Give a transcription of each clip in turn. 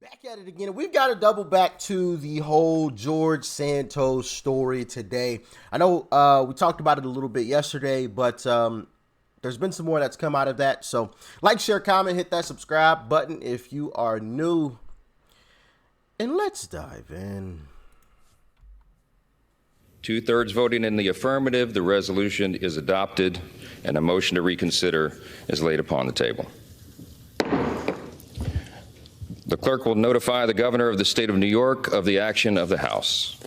Back at it again. We've got to double back to the whole George Santos story today. I know we talked about it a little bit yesterday, but there's been some more that's come out of that. So like, share, comment, hit that subscribe button if you are new. And let's dive in. 2/3 voting in the affirmative, the resolution is adopted, and a motion to reconsider is laid upon the table. The clerk will notify the governor of the state of New York of the action of the House.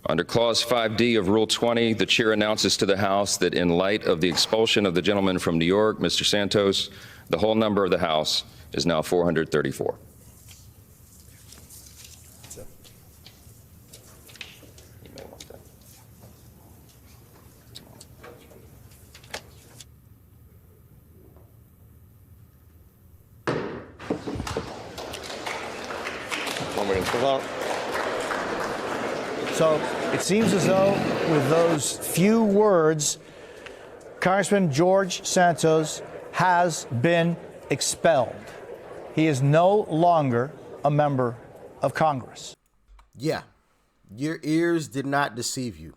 Under Clause 5D of Rule 20, the chair announces to the House that in light of the expulsion of the gentleman from New York, Mr. Santos, the whole number of the House is now 434. So it seems as though with those few words, Congressman George Santos has been expelled. He is no longer a member of Congress. Yeah, your ears did not deceive you.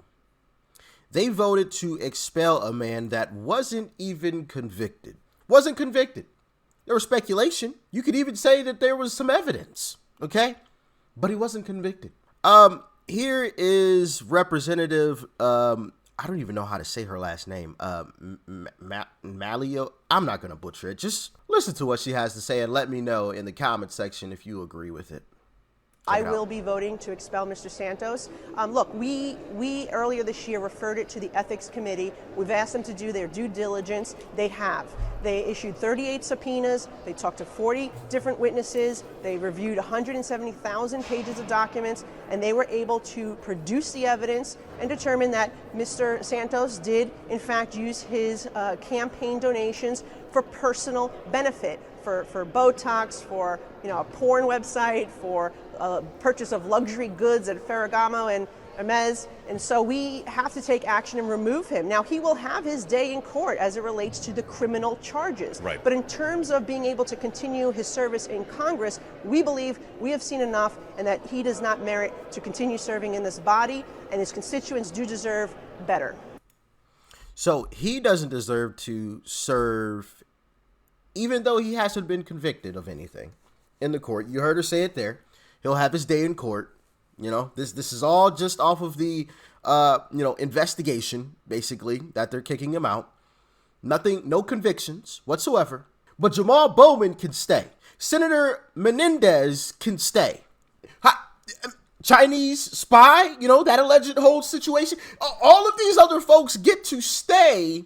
They voted to expel a man that wasn't even convicted. Wasn't convicted. There was speculation. You could even say that there was some evidence, okay? But he wasn't convicted. Here is Representative, I don't even know how to say her last name, Malio. I'm not going to butcher it. Just listen to what she has to say and let me know in the comment section if you agree with it. I will be voting to expel Mr. Santos. Look, we earlier this year referred it to the Ethics Committee. We've asked them to do their due diligence. They have. They issued 38 subpoenas. They talked to 40 different witnesses. They reviewed 170,000 pages of documents, and they were able to produce the evidence and determine that Mr. Santos did, in fact, use his campaign donations for personal benefit, for Botox, for a porn website, for purchase of luxury goods at Ferragamo and Hermes. And so we have to take action and remove him. Now, he will have his day in court as it relates to the criminal charges. Right. But in terms of being able to continue his service in Congress, we believe we have seen enough and that he does not merit to continue serving in this body, and his constituents do deserve better. So he doesn't deserve to serve, even though he hasn't been convicted of anything in the court. You heard her say it there. He'll have his day in court. This is all just off of the, investigation, basically, that they're kicking him out. Nothing, no convictions whatsoever. But Jamal Bowman can stay. Senator Menendez can stay. Chinese spy, that alleged whole situation. All of these other folks get to stay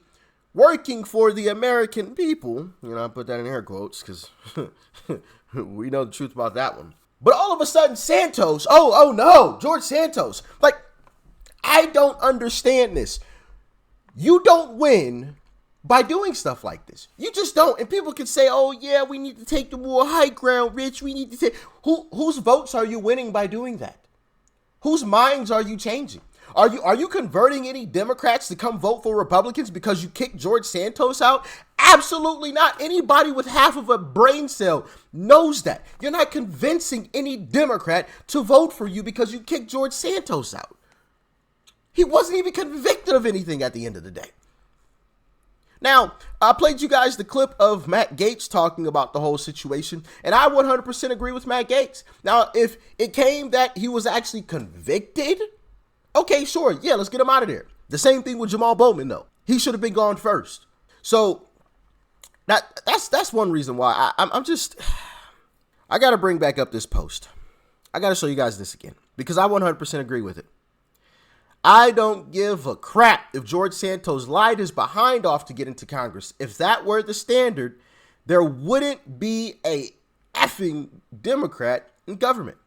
working for the American people. I put that in air quotes because we know the truth about that one. But all of a sudden, Santos, oh no, George Santos. Like, I don't understand this. You don't win by doing stuff like this. You just don't. And people can say, oh yeah, we need to take the more high ground, Rich. We need to take, whose votes are you winning by doing that? Whose minds are you changing? Are you converting any Democrats to come vote for Republicans because you kicked George Santos out? Absolutely not. Anybody with half of a brain cell knows that. You're not convincing any Democrat to vote for you because you kicked George Santos out. He wasn't even convicted of anything at the end of the day. Now, I played you guys the clip of Matt Gaetz talking about the whole situation, and I 100% agree with Matt Gaetz. Now, if it came that he was actually convicted, okay, sure, yeah, let's get him out of there. The same thing with Jamal Bowman, though. He should have been gone first. So that's one reason why I got to bring back up this post. I got to show you guys this again because I 100% agree with it. I don't give a crap if George Santos lied his behind off to get into Congress. If that were the standard, there wouldn't be a effing Democrat in government.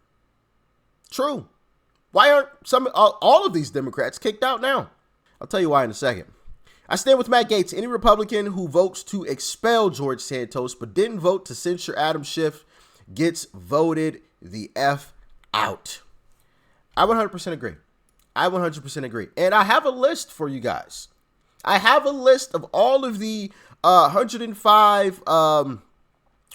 True. Why aren't all of these Democrats kicked out now? I'll tell you why in a second. I stand with Matt Gaetz. Any Republican who votes to expel George Santos but didn't vote to censure Adam Schiff gets voted the F out. I 100% agree. I 100% agree. And I have a list for you guys. I have a list of all of the 105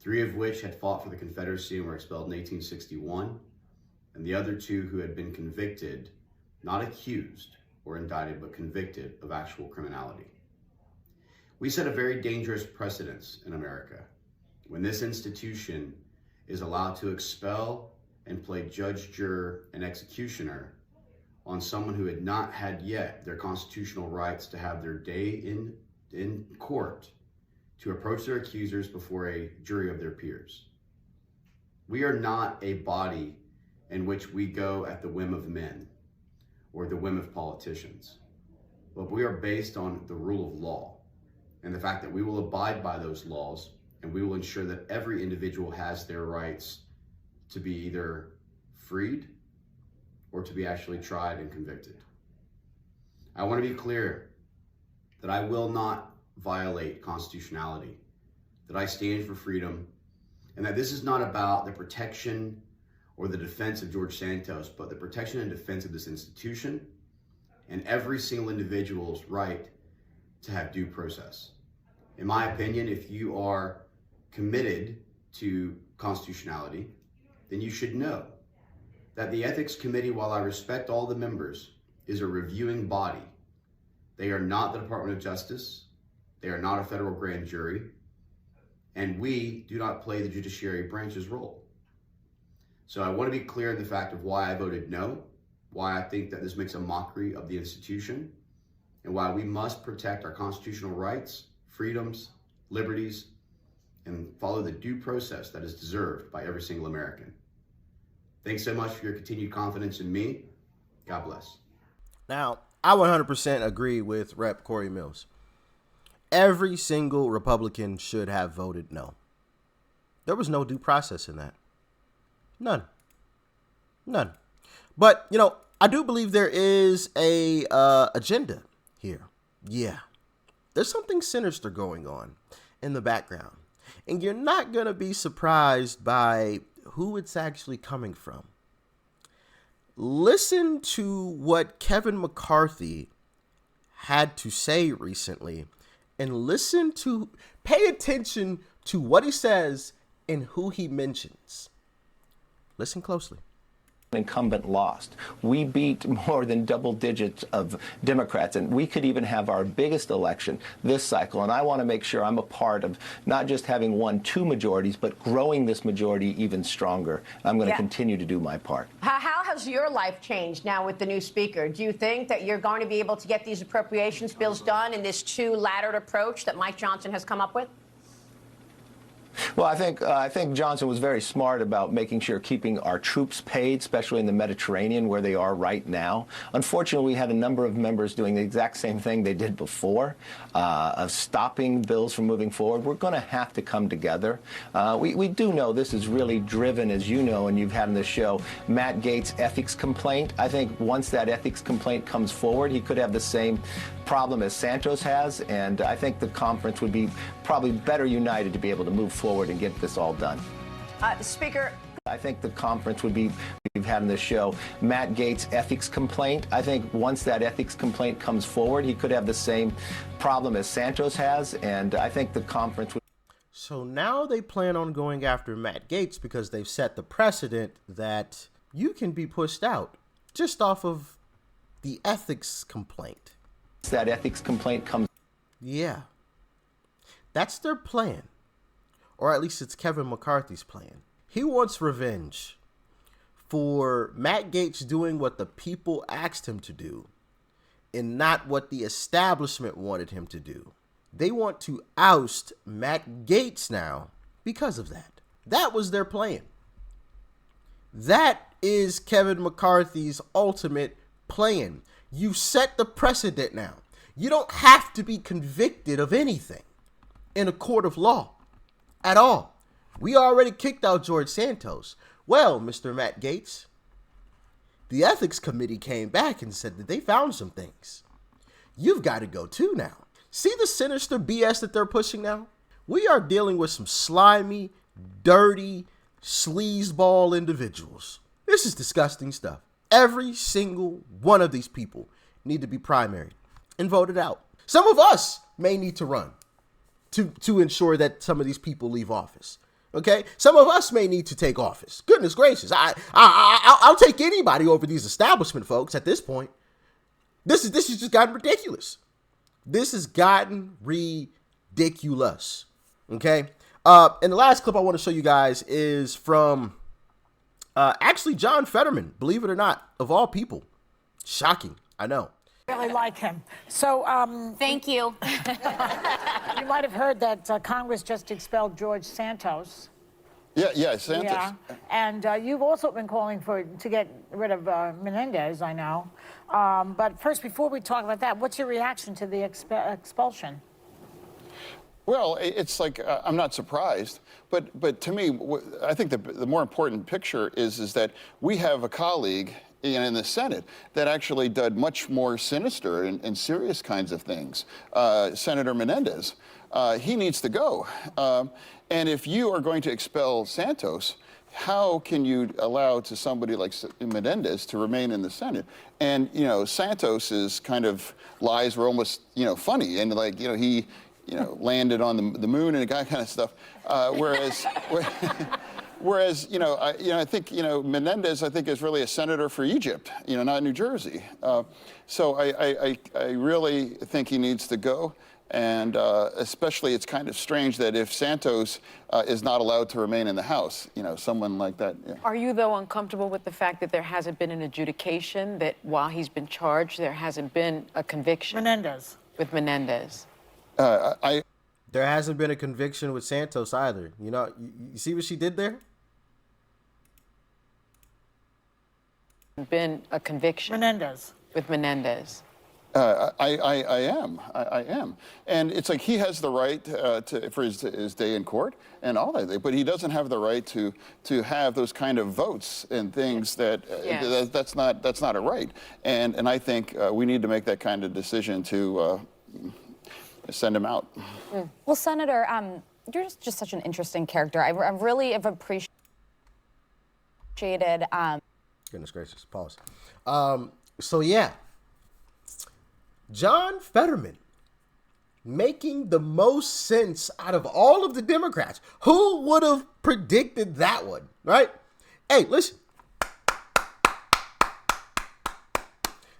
3 of which had fought for the Confederacy and were expelled in 1861, and the other 2 who had been convicted, not accused or indicted, but convicted of actual criminality. We set a very dangerous precedence in America when this institution is allowed to expel and play judge, juror, and executioner on someone who had not had yet their constitutional rights to have their day in court to approach their accusers before a jury of their peers. We are not a body in which we go at the whim of men or the whim of politicians, but we are based on the rule of law and the fact that we will abide by those laws, and we will ensure that every individual has their rights to be either freed or to be actually tried and convicted. I want to be clear that I will not violate constitutionality, that I stand for freedom, and that this is not about the protection or the defense of George Santos, but the protection and defense of this institution and every single individual's right to have due process. In my opinion, if you are committed to constitutionality, then you should know that the Ethics Committee, while I respect all the members, is a reviewing body. They are not the Department of Justice. They are not a federal grand jury. And we do not play the judiciary branch's role. So I want to be clear in the fact of why I voted no, why I think that this makes a mockery of the institution, and why we must protect our constitutional rights, freedoms, liberties, and follow the due process that is deserved by every single American. Thanks so much for your continued confidence in me. God bless. Now, I 100% agree with Rep. Cory Mills. Every single Republican should have voted no. There was no due process in that. None. But, I do believe there is a agenda here. Yeah. There's something sinister going on in the background. And you're not going to be surprised by who it's actually coming from. Listen to what Kevin McCarthy had to say recently, and pay attention to what he says and who he mentions. Listen closely. Incumbent lost. We beat more than double digits of Democrats, and we could even have our biggest election this cycle. And I want to make sure I'm a part of not just having won 2 majorities, but growing this majority even stronger. I'm going to continue to do my part. How has your life changed now with the new speaker? Do you think that you're going to be able to get these appropriations bills done in this 2-laddered approach that Mike Johnson has come up with? Well, I think Johnson was very smart about making sure keeping our troops paid, especially in the Mediterranean where they are right now. Unfortunately, we had a number of members doing the exact same thing they did before, of stopping bills from moving forward. We're going to have to come together. We do know this is really driven, as you know, and you've had on the show, Matt Gaetz' ethics complaint. I think once that ethics complaint comes forward, he could have the same problem as Santos has, and I think the conference would be probably better united to be able to move forward and get this all done. Speaker. I think the conference would be, we've had on this show, Matt Gaetz' ethics complaint. I think once that ethics complaint comes forward, he could have the same problem as Santos has, and I think the conference would. So now they plan on going after Matt Gaetz because they've set the precedent that you can be pushed out just off of the ethics complaint. That ethics complaint comes. Yeah. That's their plan. Or at least it's Kevin McCarthy's plan. He wants revenge for Matt Gaetz doing what the people asked him to do and not what the establishment wanted him to do. They want to oust Matt Gaetz now because of that. That was their plan. That is Kevin McCarthy's ultimate plan. You set the precedent now. You don't have to be convicted of anything in a court of law at all. We already kicked out George Santos. Well, Mr. Matt Gaetz, the ethics committee came back and said that they found some things. You've got to go too now. See the sinister BS that they're pushing now? We are dealing with some slimy, dirty, sleazeball individuals. This is disgusting stuff. Every single one of these people need to be primaried and voted out. Some of us may need to run to ensure that some of these people leave office. Okay, some of us may need to take office. Goodness gracious, I'll take anybody over these establishment folks at this point. This has just gotten ridiculous. This has gotten ridiculous. Okay, and the last clip I want to show you guys is from actually John Fetterman. Believe it or not, of all people, shocking. I know. Really like him. So, thank you. You might have heard that Congress just expelled George Santos. Yeah, Santos. Yeah, and you've also been calling to get rid of Menendez, I know. But first, before we talk about that, what's your reaction to the expulsion? Well, it's like I'm not surprised, but to me, I think the more important picture is that we have a colleague in the Senate that actually did much more sinister and serious kinds of things. Senator Menendez, he needs to go. And if you are going to expel Santos, how can you allow to somebody like Menendez to remain in the Senate? And, you know, Santos's kind of lies were almost, you know, funny. And like, you know, he, you know, landed on the moon and that kind of stuff. Whereas, you know, I think, you know, Menendez, I think, is really a senator for Egypt, you know, not New Jersey. So I really think he needs to go. And especially, it's kind of strange that if Santos is not allowed to remain in the House, you know, someone like that. Yeah. Are you, though, uncomfortable with the fact that there hasn't been an adjudication, that while he's been charged, there hasn't been a conviction? Menendez. With Menendez. There hasn't been a conviction with Santos either. You know, you see what she did there? Been a conviction. Menendez. With Menendez. I am. And it's like he has the right for his day in court and all that, but he doesn't have the right to have those kind of votes and things that that's not a right. And I think we need to make that kind of decision to send him out. Well, Senator, you're just such an interesting character. I really have appreciated. Goodness gracious, pause. So yeah, John Fetterman making the most sense out of all of the Democrats. Who would have predicted that one, right? Hey, listen.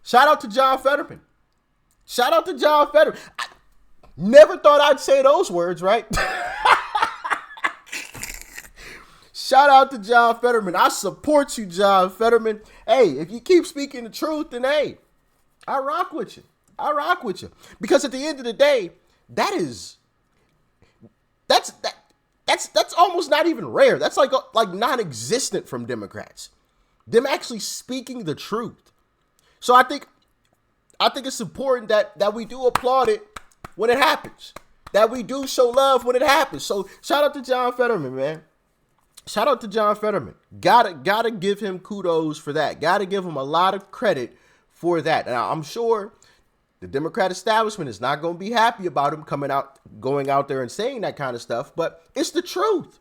Shout out to John Fetterman. Shout out to John Fetterman. I never thought I'd say those words, right? Shout out to John Fetterman. I support you, John Fetterman. Hey, if you keep speaking the truth, then hey, I rock with you. I rock with you. Because at the end of the day, that's almost not even rare. That's like non-existent from Democrats. Them actually speaking the truth. So I think it's important that we do applaud it when it happens. That we do show love when it happens. So shout out to John Fetterman, man. Shout out to John Fetterman. Gotta give him kudos for that. Gotta give him a lot of credit for that. Now, I'm sure the Democrat establishment is not going to be happy about him going out there and saying that kind of stuff, but it's the truth.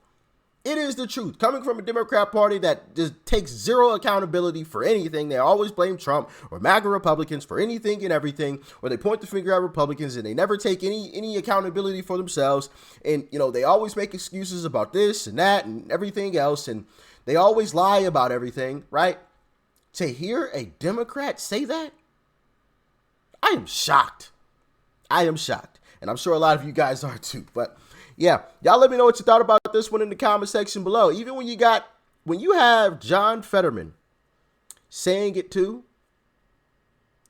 It is the truth. Coming from a Democrat Party that just takes zero accountability for anything. They always blame Trump or MAGA Republicans for anything and everything, or they point the finger at Republicans and they never take any accountability for themselves. And, you know, they always make excuses about this and that and everything else. And they always lie about everything, right? To hear a Democrat say that, I am shocked. I am shocked. And I'm sure a lot of you guys are too. But yeah, y'all let me know what you thought about this one in the comment section below. Even when you have John Fetterman saying it too,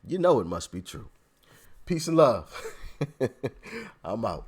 you know it must be true. Peace and love. I'm out.